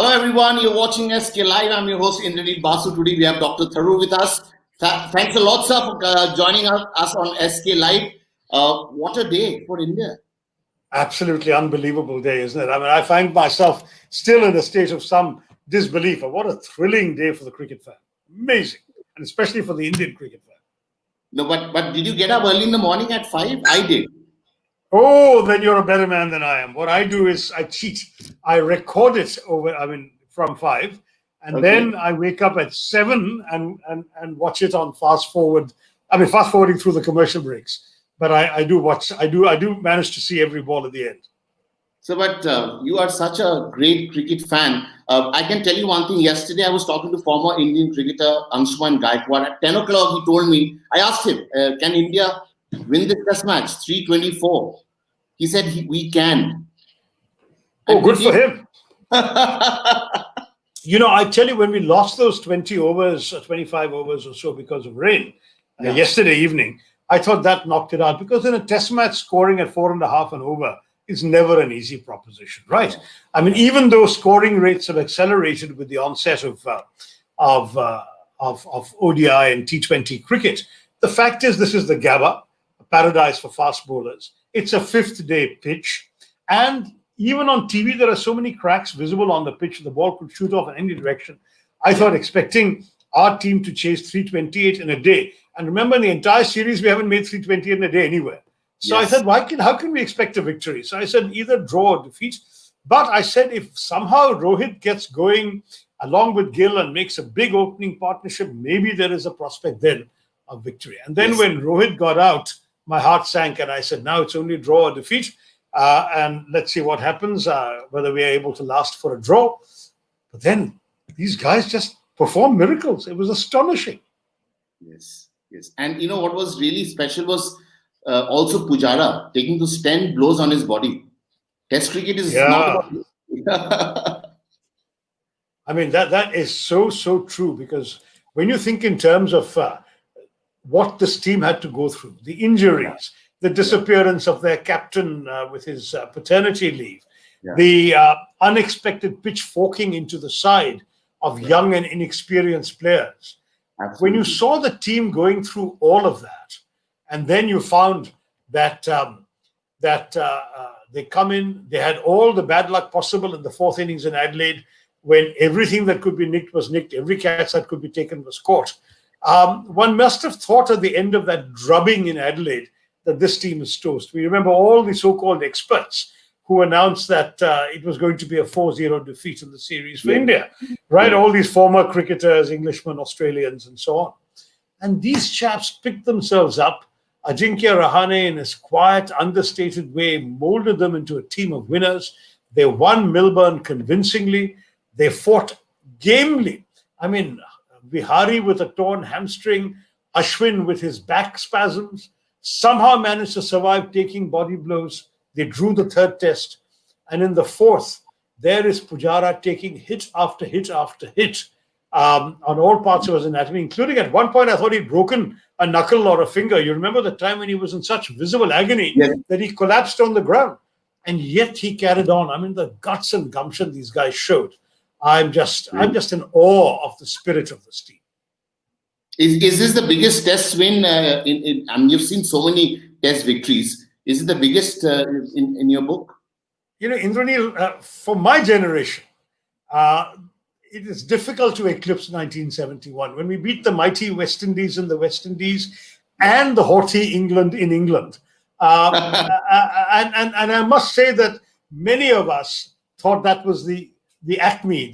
Hello everyone, you're watching SK Live. I'm your host Indrajit Basu. Today we have Dr. Tharoor with us. Thanks a lot, sir, for joining us on SK Live. What a day for India. Absolutely unbelievable day, isn't it? I mean, I find myself still in a state of some disbelief. What a thrilling day for the cricket fan. Amazing. And especially for the Indian cricket fan. No, but did you get up early in the morning at 5? I did. Oh, then you're a better man than I am. What I do is I cheat. I record it from 5, and then I wake up at 7 and watch it on fast forward. Fast forwarding through the commercial breaks. But I do manage to see every ball at the end. So, but you are such a great cricket fan. I can tell you one thing. Yesterday, I was talking to former Indian cricketer Anshuman Gaikwad. At 10 o'clock, he told me, I asked him, can India win this test match? 324. He said, we can. Oh, good for him. I tell you, when we lost those 20 overs, 25 overs or so because of rain yesterday evening, I thought that knocked it out, because in a test match, scoring at 4.5 and over is never an easy proposition, right? I mean, even though scoring rates have accelerated with the onset of ODI and T20 cricket, the fact is this is the Gabba, a paradise for fast bowlers. It's a fifth-day pitch, and even on TV, there are so many cracks visible on the pitch. The ball could shoot off in any direction. I thought expecting our team to chase 328 in a day. And remember, in the entire series, we haven't made 320 in a day anywhere. So I said, how can we expect a victory? So I said, either draw or defeat. But I said, if somehow Rohit gets going along with Gill and makes a big opening partnership, maybe there is a prospect then of victory. And then when Rohit got out, my heart sank, and I said, now it's only draw or defeat. And let's see what happens, whether we are able to last for a draw. But then these guys just performed miracles. It was astonishing. Yes. And what was really special was also Pujara taking those 10 blows on his body. Test cricket is not about I mean, that is so true, because when you think in terms of what this team had to go through, the injuries, the disappearance of their captain with his paternity leave, the unexpected pitch forking into the side of young and inexperienced players. Absolutely. When you saw the team going through all of that, and then you found that they come in, they had all the bad luck possible in the fourth innings in Adelaide, when everything that could be nicked was nicked, every catch that could be taken was caught. One must have thought at the end of that drubbing in Adelaide that this team is toast. We remember all the so-called experts who announced that it was going to be a 4-0 defeat in the series for India, right? All these former cricketers, Englishmen, Australians, and so on. And these chaps picked themselves up. Ajinkya Rahane, in his quiet, understated way, molded them into a team of winners. They won Melbourne convincingly. They fought gamely. I mean, Vihari with a torn hamstring, Ashwin with his back spasms, somehow managed to survive taking body blows. They drew the third test. And in the fourth, there is Pujara taking hit after hit after hit on all parts of his anatomy, including at one point, I thought he'd broken a knuckle or a finger. You remember the time when he was in such visible agony that he collapsed on the ground. And yet he carried on. I mean, the guts and gumption these guys showed. I'm just in awe of the spirit of this team. Is this the biggest test win? You've seen so many test victories. Is it the biggest in your book? Indranil, for my generation, it is difficult to eclipse 1971, when we beat the mighty West Indies in the West Indies and the haughty England in England. And I must say that many of us thought that was the acme,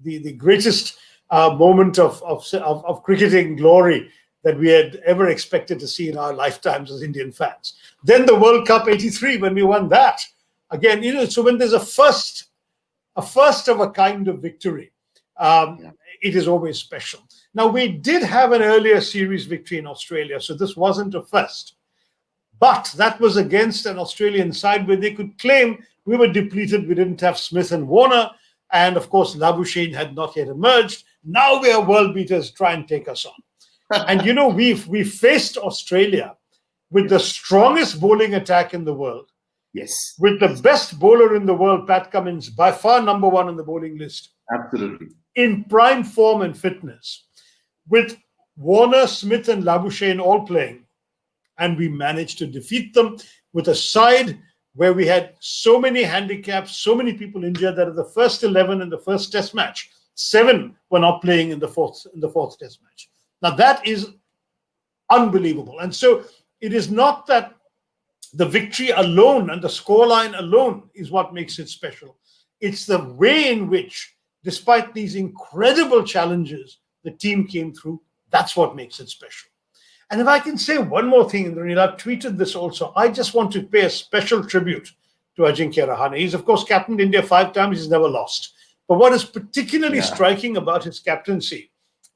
the greatest moment of cricketing glory that we had ever expected to see in our lifetimes as Indian fans. Then the World Cup '83, when we won that. Again, so when there's a first of a kind of victory, it is always special. Now, we did have an earlier series victory in Australia, so this wasn't a first. But that was against an Australian side where they could claim we were depleted, we didn't have Smith and Warner, and of course, Labuschagne had not yet emerged. Now we are world beaters, try and take us on. And we faced Australia with the strongest bowling attack in the world. Yes. With the best bowler in the world, Pat Cummins, by far number one on the bowling list, Absolutely. in prime form and fitness, with Warner, Smith, and Labuschagne all playing. And we managed to defeat them with a side where we had so many handicaps, so many people injured that in the first 11 in the first test match, 7 were not playing in the fourth test match. Now that is unbelievable. And so it is not that the victory alone and the scoreline alone is what makes it special. It's the way in which, despite these incredible challenges, the team came through. That's what makes it special. And if I can say one more thing, Indranil, I've tweeted this also. I just want to pay a special tribute to Ajinkya Rahane. He's, of course, captained India 5 times. He's never lost. But what is particularly striking about his captaincy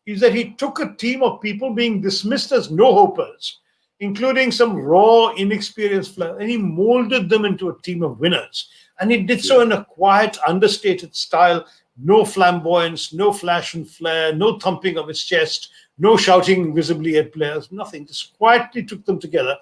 is that he took a team of people being dismissed as no-hopers, including some raw, inexperienced players, and he molded them into a team of winners. And he did so in a quiet, understated style. No flamboyance, no flash and flare, no thumping of his chest, no shouting visibly at players, nothing. Just quietly took them together.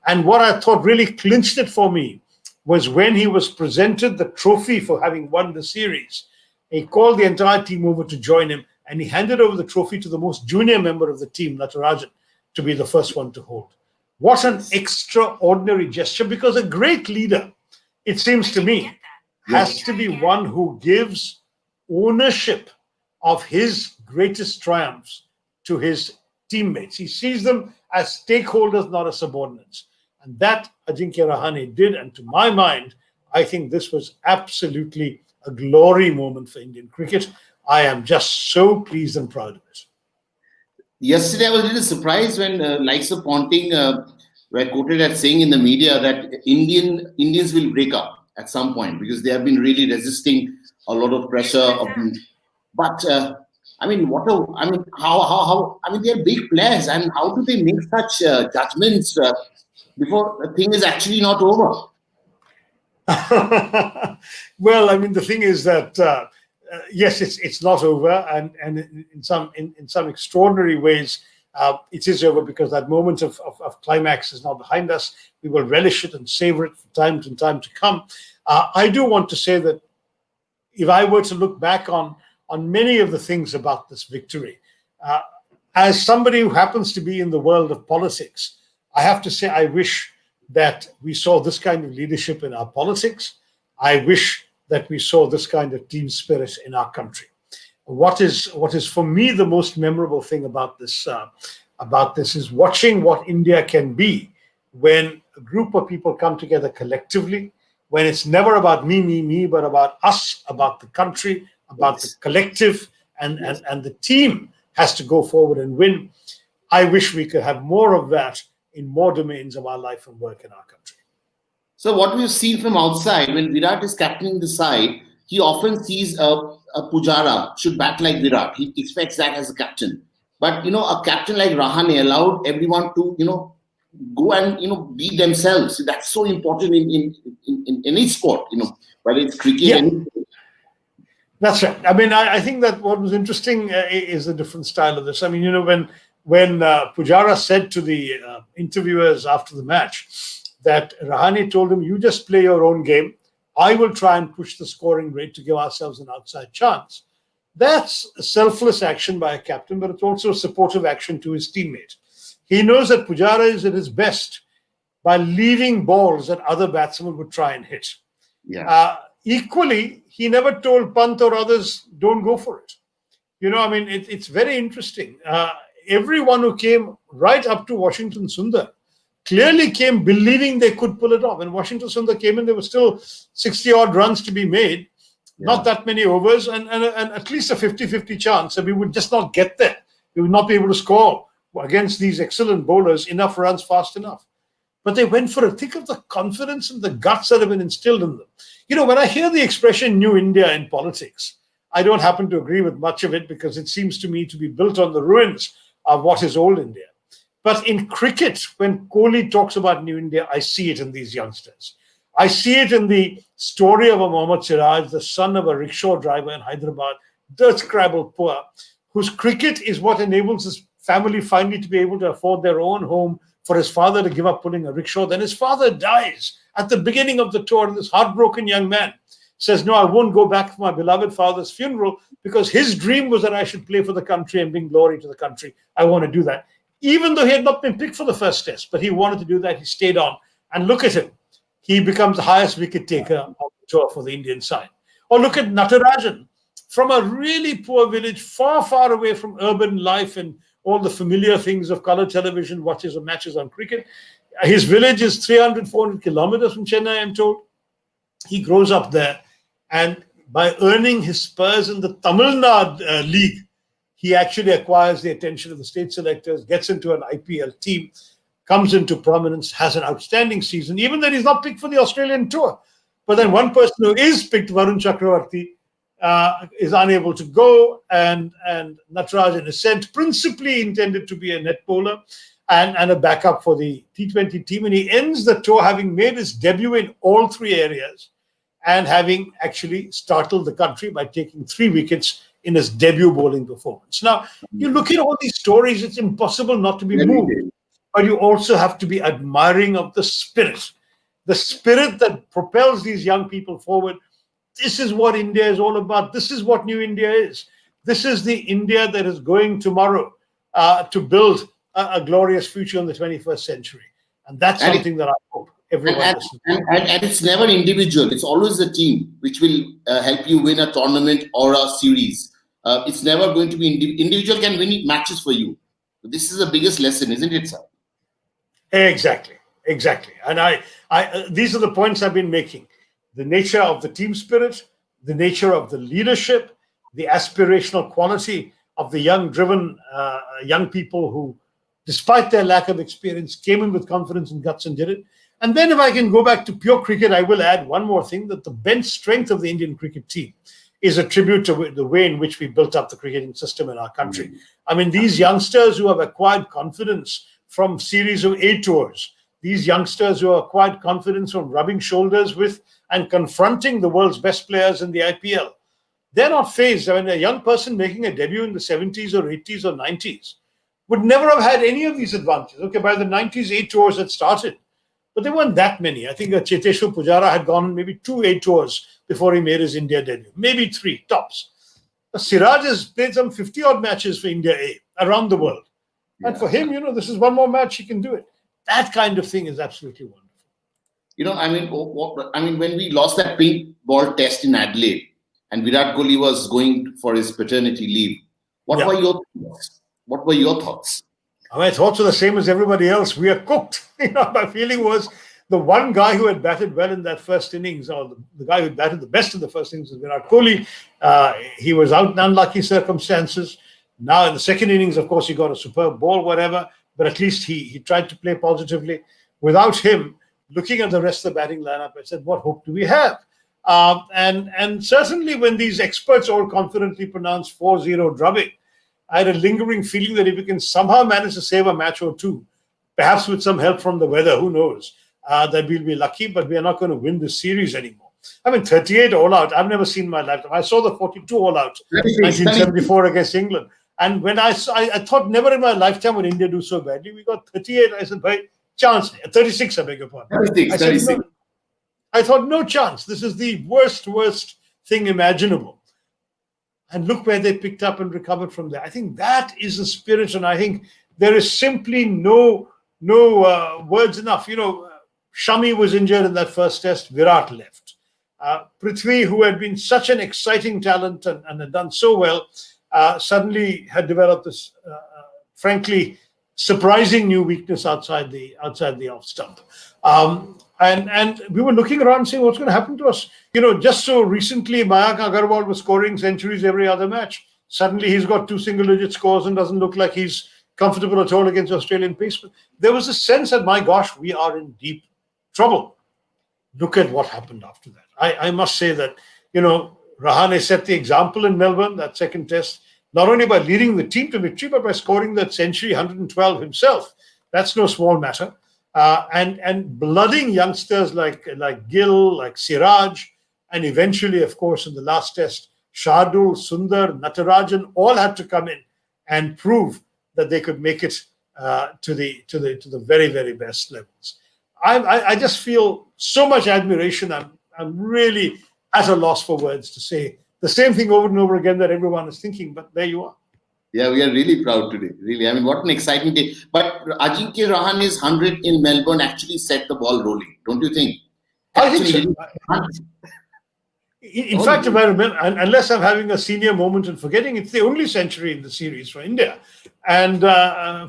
And what I thought really clinched it for me was when he was presented the trophy for having won the series. He called the entire team over to join him, and he handed over the trophy to the most junior member of the team, Natarajan, to be the first one to hold. What an extraordinary gesture, because a great leader, it seems to me, has to be one who gives ownership of his greatest triumphs to his teammates. He sees them as stakeholders, not as subordinates. And that Ajinkya Rahane did. And to my mind, I think this was absolutely a glory moment for Indian cricket. I am just so pleased and proud of it. Yesterday, I was a little surprised when likes of Ponting were quoted as saying in the media that Indians will break up at some point because they have been really resisting a lot of pressure. But I mean, how? I mean, they are big players, and how do they make such judgments before the thing is actually not over? Well, I mean, the thing is that yes, it's not over, and in some extraordinary ways, it is over because that moment of climax is now behind us. We will relish it and savor it for time to come. I do want to say that if I were to look back on many of the things about this victory, as somebody who happens to be in the world of politics, I have to say I wish that we saw this kind of leadership in our politics. I wish that we saw this kind of team spirit in our country. What is for me the most memorable thing about this is watching what India can be when a group of people come together collectively, when it's never about me, but about us, about the country, about the collective, and the team has to go forward and win. I wish we could have more of that in more domains of our life and work in our country. So what we've seen from outside, when Virat is captaining the side, he often sees a Pujara should bat like Virat. He expects that as a captain. But, a captain like Rahane allowed everyone to, go and, be themselves. That's so important in any sport, whether it's cricket. Yeah. That's right. I mean, I think that what was interesting is a different style of this. I mean, when Pujara said to the interviewers after the match that Rahane told him, you just play your own game. I will try and push the scoring rate to give ourselves an outside chance. That's a selfless action by a captain, but it's also a supportive action to his teammate. He knows that Pujara is at his best by leaving balls that other batsmen would try and hit. Yeah. Equally, he never told Pant or others, don't go for it. It's very interesting. Everyone who came right up to Washington Sundar clearly came believing they could pull it off. When Washington Sundar came in, there were still 60-odd runs to be made, not that many overs, and at least a 50-50 chance that we would just not get there. We would not be able to score against these excellent bowlers enough runs fast enough. But they went for it. Think of the confidence and the guts that have been instilled in them. When I hear the expression New India in politics, I don't happen to agree with much of it because it seems to me to be built on the ruins of what is old India. But in cricket, when Kohli talks about New India, I see it in these youngsters. I see it in the story of a Mohammad Siraj, the son of a rickshaw driver in Hyderabad, dirt scrabble poor, whose cricket is what enables his family finally to be able to afford their own home, for his father to give up pulling a rickshaw. Then his father dies at the beginning of the tour, and this heartbroken young man says, no, I won't go back for my beloved father's funeral because his dream was that I should play for the country and bring glory to the country. I want to do that. Even though he had not been picked for the first test, but he wanted to do that. He stayed on. And look at him. He becomes the highest wicket taker on the tour for the Indian side. Or look at Natarajan, from a really poor village, far, far away from urban life and all the familiar things of color television, watches of matches on cricket. His village is 300, 400 kilometers from Chennai, I'm told. He grows up there. And by earning his spurs in the Tamil Nadu League, he actually acquires the attention of the state selectors, gets into an IPL team, comes into prominence, has an outstanding season, even though he's not picked for the Australian tour. But then one person who is picked, Varun Chakravarti, is unable to go, and Natarajan is sent, principally intended to be a net bowler and a backup for the T20 team. And he ends the tour having made his debut in all three areas and having actually startled the country by taking 3 wickets in his debut bowling performance. Now, you look at all these stories, it's impossible not to be moved, but you also have to be admiring of the spirit that propels these young people forward. This is what India is all about. This is what New India is. This is the India that is going tomorrow to build a glorious future in the 21st century. And that's something that I hope everyone listens to. And it's never individual. It's always a team which will help you win a tournament or a series. It's never going to be individual can win matches for you. This is the biggest lesson, isn't it, sir? Exactly. And I these are the points I've been making. The nature of the team spirit, the nature of the leadership, the aspirational quality of the young, driven young people who, despite their lack of experience, came in with confidence and guts and did it. And then if I can go back to pure cricket, I will add one more thing, that the bench strength of the Indian cricket team is a tribute to the way in which we built up the cricketing system in our country. I mean, these youngsters who have acquired confidence from series of A tours, these youngsters who have acquired confidence from rubbing shoulders with and confronting the world's best players in the IPL, they're not phased. I mean, a young person making a debut in the 70s or 80s or 90s would never have had any of these advantages. Okay, by the 90s, A tours had started, but there weren't that many. I think Cheteshwar Pujara had gone maybe 2 A tours before he made his India debut, maybe 3 tops. Siraj has played some 50-odd matches for India A around the world. And for him, this is one more match, he can do it. That kind of thing is absolutely wonderful. When we lost that pink ball test in Adelaide and Virat Kohli was going for his paternity leave, what were your thoughts? What were your thoughts? My thoughts are the same as everybody else. We are cooked. My feeling was the one guy who had batted well in that first innings, or the guy who batted the best in the first innings, was Virat Kohli. He was out in unlucky circumstances. Now in the second innings, of course, he got a superb ball, whatever, but at least he tried to play positively. Without him, looking at the rest of the batting lineup, I said, what hope do we have? And certainly when these experts all confidently pronounced 4-0 drubbing, I had a lingering feeling that if we can somehow manage to save a match or two, perhaps with some help from the weather, who knows, that we'll be lucky, but we are not going to win this series anymore. 38 all out, I've never seen in my lifetime. I saw the 42 all out, 1974 against England. And when I thought never in my lifetime would India do so badly. We got 38. I said, by chance, 36, I beg your pardon. 36. I thought, no chance. This is the worst thing imaginable. And look where they picked up and recovered from there. I think that is the spirit, and I think there is simply no words enough. Shami was injured in that first test. Virat left. Prithvi, who had been such an exciting talent and had done so well, suddenly had developed this, frankly, surprising new weakness outside the off stump. And we were looking around saying, what's going to happen to us? Just so recently, Mayank Agarwal was scoring centuries every other match. Suddenly, he's got 2 single-digit scores and doesn't look like he's comfortable at all against Australian pacemen. There was a sense that, my gosh, we are in deep trouble. Look at what happened after that. I must say that, Rahane set the example in Melbourne, that second test, not only by leading the team to victory, but by scoring that century, 112 himself. That's no small matter. And blooding youngsters like Gill, like Siraj, and eventually, of course, in the last test, Shardul, Sundar, Natarajan all had to come in and prove that they could make it to the very, very best levels. I just feel so much admiration. I'm really at a loss for words to say the same thing over and over again that everyone is thinking, but there you are. Yeah, we are really proud today. Really, I mean, what an exciting day. But Ajinkya Rahane's 100 in Melbourne actually set the ball rolling, don't you think? I think Actually, so. really. In fact, if I remember, unless I'm having a senior moment and forgetting, it's the only century in the series for India. And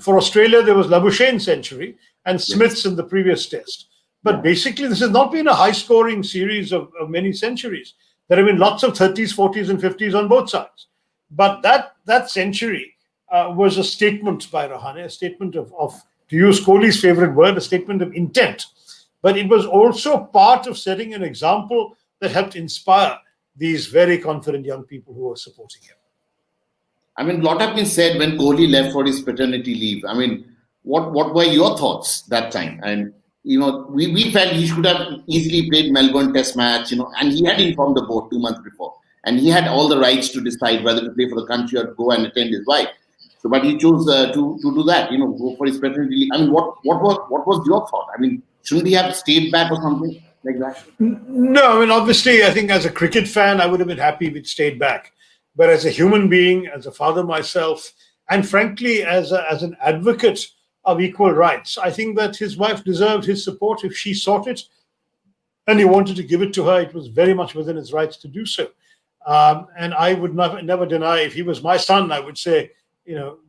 for Australia, there was Labuschagne's century and Smith's in the previous test. But basically, this has not been a high-scoring series of many centuries. There have been lots of 30s, 40s, and 50s on both sides. But that century was a statement by Rahane, a statement of, to use Kohli's favorite word, a statement of intent. But it was also part of setting an example that helped inspire these very confident young people who are supporting him. I mean, a lot have been said when Kohli left for his paternity leave. I mean, what were your thoughts that time? And, we felt he should have easily played Melbourne Test match, and he had informed the board 2 months before. And he had all the rights to decide whether to play for the country or go and attend his wife. So, but he chose to do that, go for his paternity leave. I mean, what was your thought? I mean, shouldn't he have stayed back or something like that? No, I mean, obviously, I think as a cricket fan, I would have been happy if he'd stayed back. But as a human being, as a father myself, and frankly, as an advocate of equal rights, I think that his wife deserved his support if she sought it and he wanted to give it to her. It was very much within his rights to do so. And I would never deny, if he was my son, I would say,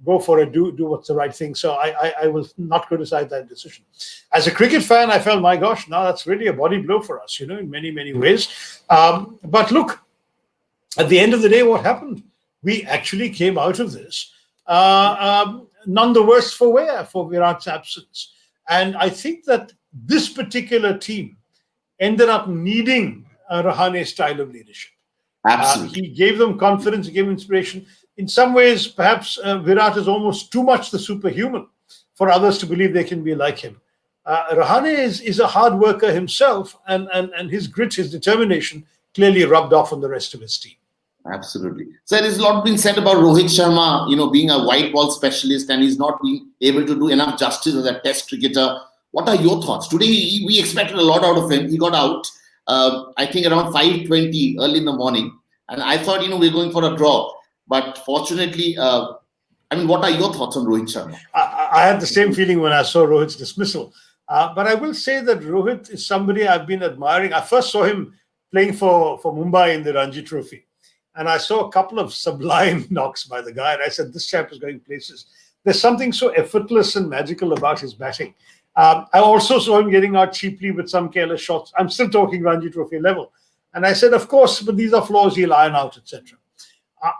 go for it, do what's the right thing. So I will not criticize that decision. As a cricket fan, I felt, my gosh, now that's really a body blow for us, in many, many ways. But look, at the end of the day, what happened? We actually came out of this none the worse for wear for Virat's absence. And I think that this particular team ended up needing a Rahane style of leadership. Absolutely. He gave them confidence, he gave inspiration. In some ways, perhaps Virat is almost too much the superhuman for others to believe they can be like him. Rahane is a hard worker himself, and his grit, his determination clearly rubbed off on the rest of his team. Absolutely. So there's a lot been said about Rohit Sharma, being a white ball specialist, and he's not being able to do enough justice as a test cricketer. What are your thoughts? Today, we expected a lot out of him. He got out, I think, around 5:20 early in the morning. And I thought, we're going for a draw. But fortunately, what are your thoughts on Rohit Sharma? I had the same feeling when I saw Rohit's dismissal. But I will say that Rohit is somebody I've been admiring. I first saw him playing for Mumbai in the Ranji Trophy. And I saw a couple of sublime knocks by the guy. And I said, this chap is going places. There's something so effortless and magical about his batting. I also saw him getting out cheaply with some careless shots. I'm still talking Ranji Trophy level. And I said, of course, but these are flaws he'll iron out, etc.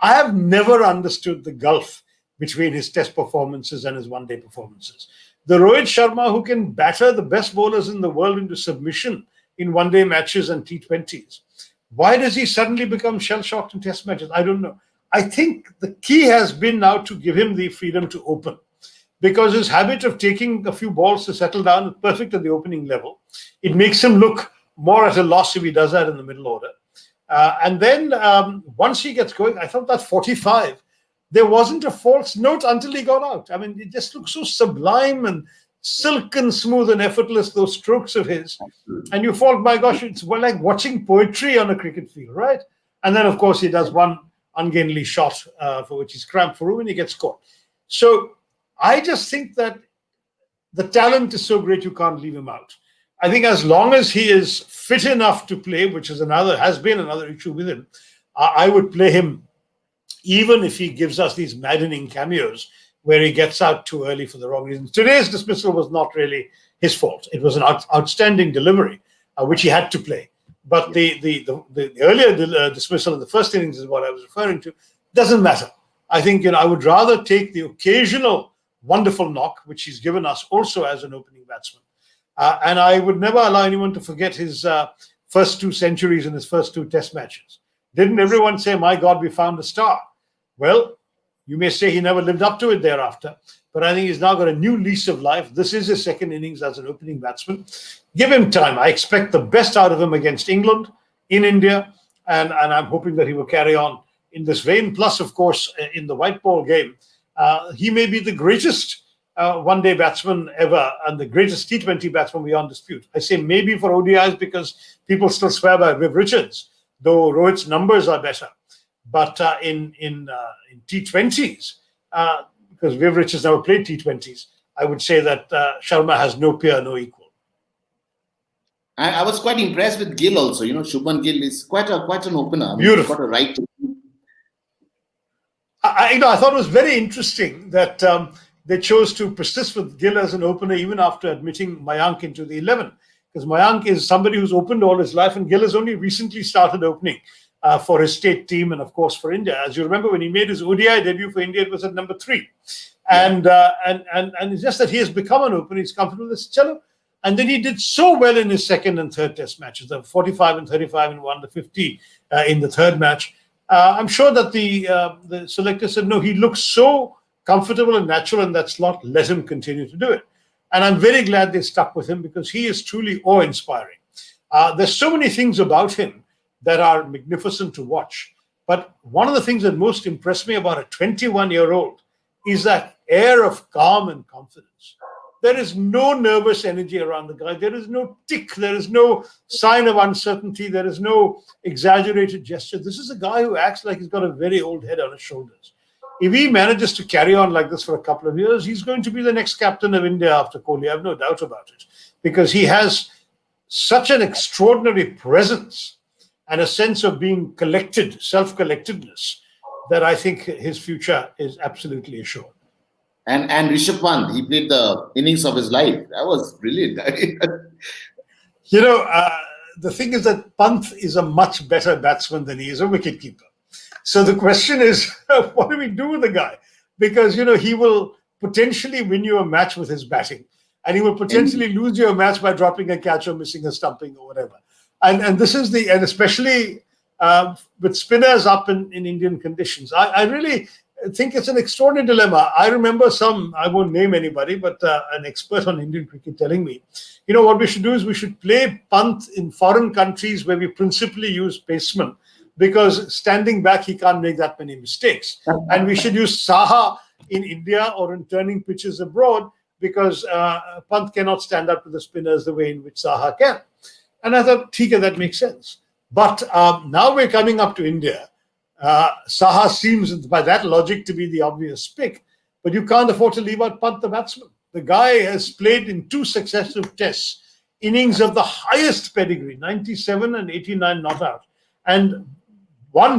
I have never understood the gulf between his test performances and his one-day performances. The Rohit Sharma who can batter the best bowlers in the world into submission in one-day matches and T20s. Why does he suddenly become shell-shocked in test matches? I don't know. I think the key has been now to give him the freedom to open, because his habit of taking a few balls to settle down is perfect at the opening level. It makes him look more at a loss if he does that in the middle order. And then once he gets going, I thought that 45, there wasn't a false note until he got out. I mean, it just looks so sublime and silken smooth and effortless, those strokes of his. And you thought, my gosh, it's like watching poetry on a cricket field, right? And then, of course, he does one ungainly shot for which he's cramped for room and he gets caught. So I just think that the talent is so great you can't leave him out. I think as long as he is fit enough to play, which has been another issue with him, I would play him even if he gives us these maddening cameos where he gets out too early for the wrong reasons. Today's dismissal was not really his fault. It was an outstanding delivery, which he had to play. But the earlier dismissal in the first innings is what I was referring to. Doesn't matter. I think I would rather take the occasional wonderful knock, which he's given us also as an opening batsman. And I would never allow anyone to forget his first 2 centuries in his first 2 test matches. Didn't everyone say, my God, we found a star? Well, you may say he never lived up to it thereafter, but I think he's now got a new lease of life. This is his second innings as an opening batsman. Give him time. I expect the best out of him against England, in India, and I'm hoping that he will carry on in this vein. Plus, of course, in the white ball game, he may be the greatest one-day batsman ever and the greatest T20 batsman beyond dispute. I say maybe for ODIs because people still swear by Viv Richards. though Rohit's numbers are better. But in T20s, because Viv has never played T20s, I would say that Sharma has no peer, no equal. I was quite impressed with Gill also. Shubman Gill is quite an opener. I mean, he's Beautiful. got a right. I thought it was very interesting that they chose to persist with Gill as an opener even after admitting Mayank into the 11, because Mayank is somebody who's opened all his life, and Gill has only recently started opening for his state team and, of course, for India. As you remember, when he made his ODI debut for India, it was at number 3. And it's just that he has become an opener. He's comfortable with this cello. And then he did so well in his second and third test matches, the 45 and 35 in one, the 50 in the third match. I'm sure that the selector said, no, he looks so comfortable and natural in that slot, let him continue to do it. And I'm very glad they stuck with him, because he is truly awe-inspiring. There's so many things about him that are magnificent to watch. But one of the things that most impressed me about a 21-year-old is that air of calm and confidence. There is no nervous energy around the guy. There is no tick. There is no sign of uncertainty. There is no exaggerated gesture. This is a guy who acts like he's got a very old head on his shoulders. If he manages to carry on like this for a couple of years, he's going to be the next captain of India after Kohli. I have no doubt about it, because he has such an extraordinary presence and a sense of being collected, self-collectedness, that I think his future is absolutely assured. And Rishabh Pant, he played the innings of his life. That was brilliant. The thing is that Pant is a much better batsman than he is a wicketkeeper. So the question is, what do we do with the guy? Because, he will potentially win you a match with his batting, and he will potentially lose you a match by dropping a catch or missing a stumping or whatever. And this is and especially with spinners up in Indian conditions, I really think it's an extraordinary dilemma. I remember I won't name anybody, but an expert on Indian cricket telling me, what we should do is we should play Pant in foreign countries where we principally use pacemen, because standing back, he can't make that many mistakes. And we should use Saha in India or in turning pitches abroad, because Pant cannot stand up to the spinners the way in which Saha can. And I thought, that makes sense. But now we're coming up to India. Saha seems, by that logic, to be the obvious pick, but you can't afford to leave out Pant, the batsman. The guy has played in 2 successive tests, innings of the highest pedigree, 97 and 89 not out, and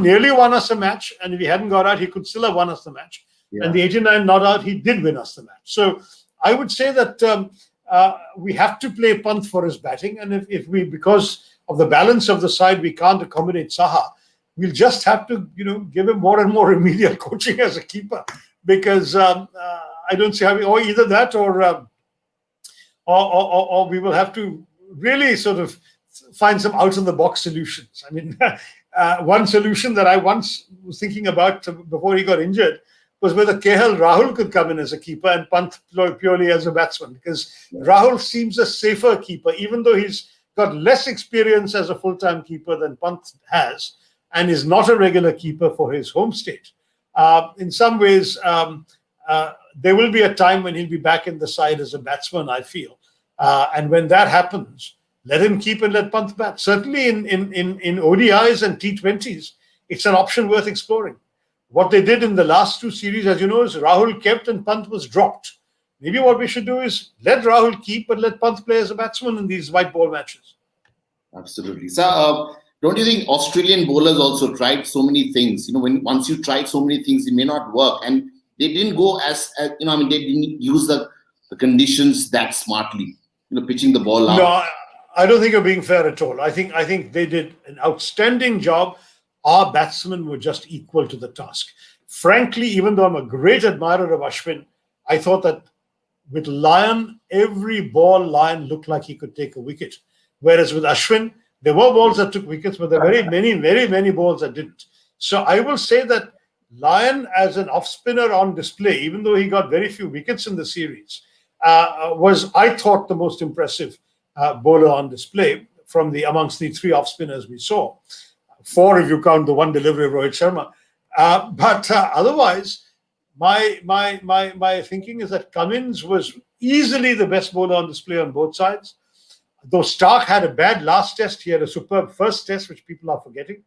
nearly won us a match. And if he hadn't got out, he could still have won us the match. Yeah. And the 89 not out, he did win us the match. So I would say that we have to play Pant for his batting, and if we, because of the balance of the side, we can't accommodate Saha, we'll just have to, give him more and more remedial coaching as a keeper, because I don't see how or either that or we will have to really sort of find some out-of-the-box solutions. I mean, one solution that I once was thinking about before he got injured was whether KL Rahul could come in as a keeper and Pant purely as a batsman, because Rahul seems a safer keeper, even though he's got less experience as a full-time keeper than Pant has, and is not a regular keeper for his home state. In some ways, there will be a time when he'll be back in the side as a batsman, I feel. And when that happens, let him keep and let Pant bat. Certainly in ODIs and T20s, it's an option worth exploring. What they did in the last 2 series, as you know, is Rahul kept and Pant was dropped. Maybe what we should do is let Rahul keep and let Pant play as a batsman in these white ball matches. Absolutely. So, don't you think Australian bowlers also tried so many things? Once you try so many things, it may not work. And they didn't go they didn't use the conditions that smartly, pitching the ball out. No, I don't think you're being fair at all. I think they did an outstanding job. Our batsmen were just equal to the task. Frankly, even though I'm a great admirer of Ashwin, I thought that with Lyon, every ball Lyon looked like he could take a wicket. Whereas with Ashwin, there were balls that took wickets, but there were very many balls that didn't. So I will say that Lyon, as an off-spinner on display, even though he got very few wickets in the series, was, I thought, the most impressive bowler on display amongst the 3 off-spinners we saw. 4 if you count the one delivery of Rohit Sharma. But otherwise, my thinking is that Cummins was easily the best bowler on display on both sides. though Stark had a bad last test, he had a superb first test, which people are forgetting.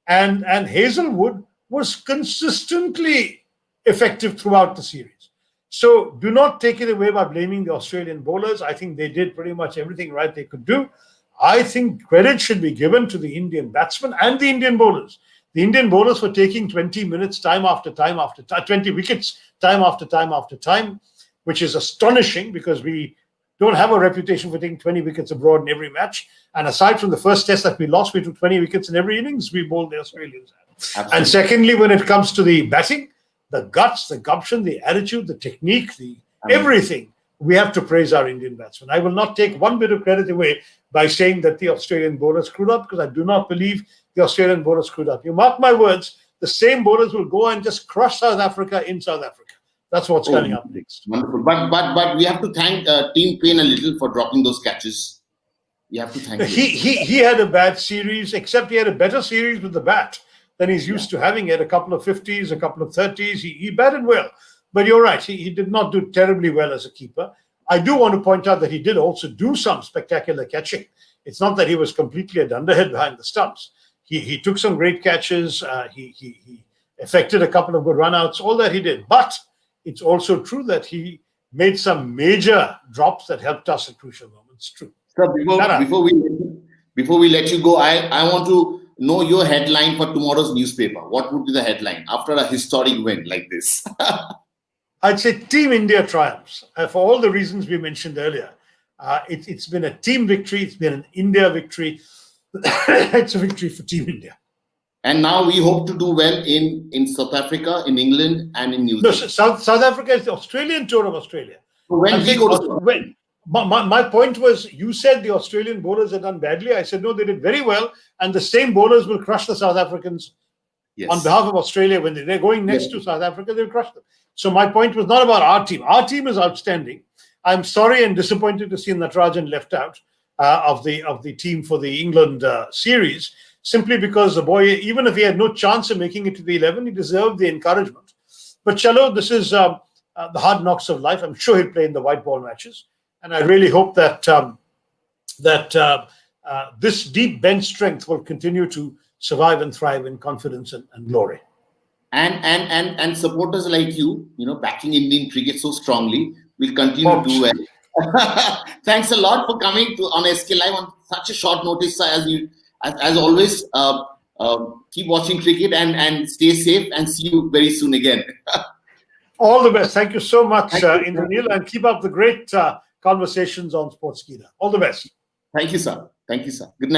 And Hazelwood was consistently effective throughout the series. So do not take it away by blaming the Australian bowlers. I think they did pretty much everything right they could do. I think credit should be given to the Indian batsmen and the Indian bowlers. The Indian bowlers were taking 20 minutes time after time after time, 20 wickets time after time after time, which is astonishing because we don't have a reputation for taking 20 wickets abroad in every match. And aside from the first test that we lost, we took 20 wickets in every innings we bowled the Australians. Absolutely. And secondly, when it comes to the batting, the guts, the gumption, the attitude, the technique, everything, we have to praise our Indian batsmen. I will not take one bit of credit away by saying that the Australian bowlers screwed up, because I do not believe the Australian bowlers screwed up. You mark my words, the same bowlers will go and just crush South Africa in South Africa. That's what's coming up next. Wonderful. But we have to thank Team Payne a little for dropping those catches. We have to thank him. He had a bad series, except he had a better series with the bat than he's used to having. He had a couple of 50s, a couple of 30s. He batted well. But you're right, he did not do terribly well as a keeper. I do want to point out that he did also do some spectacular catching. It's not that he was completely a dunderhead behind the stumps. He took some great catches. He effected a couple of good runouts, all that he did. But it's also true that he made some major drops that helped us at crucial moments. True. So before we let you go, I want to know your headline for tomorrow's newspaper. What would be the headline after a historic win like this? I'd say Team India triumphs for all the reasons we mentioned earlier. It's been a team victory. It's been an India victory. It's a victory for Team India. And now we hope to do well in South Africa, in England, and in New Zealand. No, South Africa is the Australian tour of Australia. So when we go to my point was, you said the Australian bowlers had done badly. I said, no, they did very well. And the same bowlers will crush the South Africans on behalf of Australia. When they're going next to South Africa, they'll crush them. So my point was not about our team. Our team is outstanding. I'm sorry and disappointed to see Natarajan left out of the team for the England series, simply because the boy, even if he had no chance of making it to the 11, he deserved the encouragement. But Chalo, this is the hard knocks of life. I'm sure he'll play in the white ball matches. And I really hope that this deep bench strength will continue to survive and thrive in confidence and glory. And supporters like you, backing Indian cricket so strongly, will continue to do well. Thanks a lot for coming on SK Live on such a short notice. As always, keep watching cricket and stay safe, and see you very soon again. All the best. Thank you so much, Indranil, and keep up the great conversations on Sportskeeda. All the best. Thank you, sir. Thank you, sir. Good night.